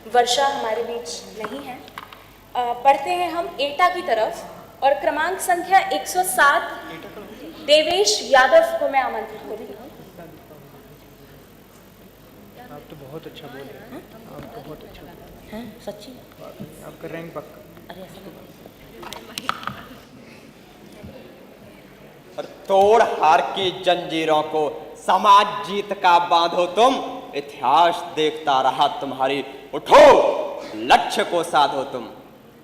वर्षा हमारे बीच नहीं है। पढ़ते हैं हम एटा की तरफ और क्रमांक संख्या 107 देवेश यादव को मैं आमंत्रित करती हूँ। आप तो बहुत अच्छा बोल रहे हैं। आप तो बहुत अच्छा बोल रहे हैं। सच्ची आपका रैंक पक्का। अरे ऐसा तोड़ हार की जंजीरों को समाज जीत का बांधो तुम, इतिहास देखता रहा तुम्हारी, उठो लक्ष्य को साधो तुम।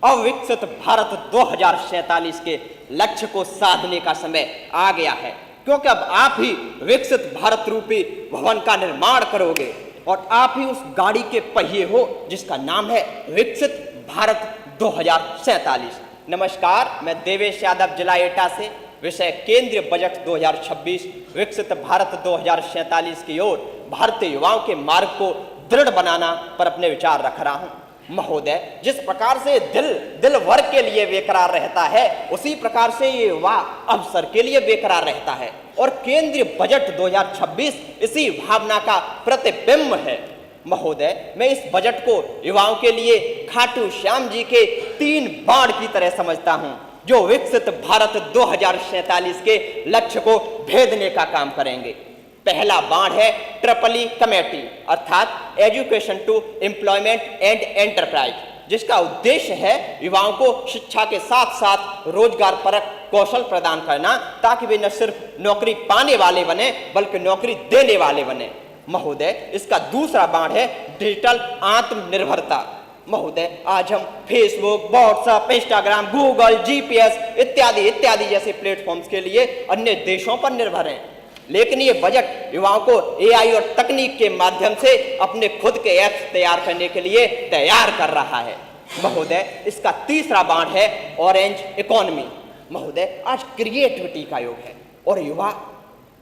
अविकसित भारत 2047 के लक्ष्य को साधने का समय आ गया है, क्योंकि अब आप ही विकसित भारत रूपी भवन का निर्माण करोगे और आप ही उस गाड़ी के पहिए हो जिसका नाम है विकसित भारत 2047। नमस्कार, मैं देवेश यादव, जिला एटा से। विषय केंद्रीय बजट 2026 विकसित भारत 2047 की ओर भारतीय युवाओं के मार्ग को दृढ़ बनाना पर अपने विचार रख रहा हूं। महोदय, जिस प्रकार से दिल भर के लिए बेकरार रहता है, उसी प्रकार से ये युवा अवसर के लिए बेकरार रहता है और केंद्रीय बजट 2026 इसी भावना का प्रतिबिंब है। महोदय, मैं इस बजट को युवाओं के लिए खाटू श्याम जी के 3 बाण की तरह समझता हूं, जो विकसित भारत 2047 के लक्ष्य को भेदने का काम करेंगे। पहला बाण है ट्रिपल ई कमेटी, अर्थात education to employment and enterprise, जिसका उद्देश्य है युवाओं को शिक्षा के साथ साथ रोजगार परक कौशल प्रदान करना, ताकि वे न सिर्फ नौकरी पाने वाले बने बल्कि नौकरी देने वाले बने। महोदय, इसका दूसरा बाण है डिजिटल आत्मनिर्भरता। महोदय, आज हम Facebook, WhatsApp, Instagram, Google, GPS इत्यादि जैसे प्लेटफॉर्म्स के लिए अन्य देशों पर निर्भर हैं, लेकिन ये बजट युवाओं को एआई और तकनीक के माध्यम से अपने खुद के ऐप्स तैयार करने के लिए तैयार कर रहा है। महोदय, इसका तीसरा बाण है ऑरेंज इकोनॉमी। महोदय, आज क्रिएटिविटी का युग है और युवा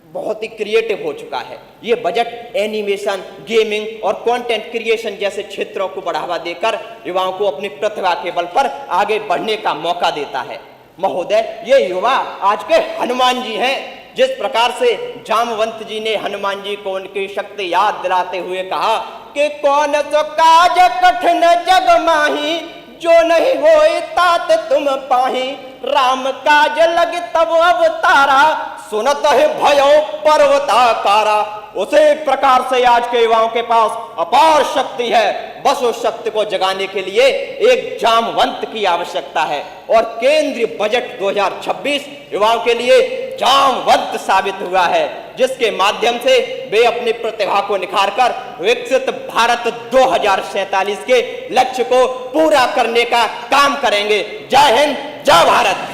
बहुत ही क्रिएटिव हो चुका है। ये बजट एनिमेशन, गेमिंग और कंटेंट क्रिएशन जैसे क्षेत्रों को बढ़ावा देकर युवाओं को अपनी प्रतिभा के बल पर आगे बढ़ने का मौका देता है। महोदय, ये युवा आज के हनुमान जी हैं। जिस प्रकार से जामवंत जी ने हनुमान जी को उनकी शक्ति याद दिलाते हुए कहा कि कौन सो काज कठिन जग माही, जो नहीं होई तात तुम पाही, राम काज लग तब अवतारा, सुनत है भयो पर्वताकारा। उसी प्रकार से आज के युवाओं के पास अपार शक्ति है, बस उस शक्ति को जगाने के लिए एक जामवंत की आवश्यकता है और केंद्रीय बजट 2026 युवाओं के लिए जामवंत साबित हुआ है, जिसके माध्यम से वे अपनी प्रतिभा को निखारकर विकसित भारत 2047 के लक्ष्य को पूरा करने का काम करेंगे। जय हिंद, जय भारत।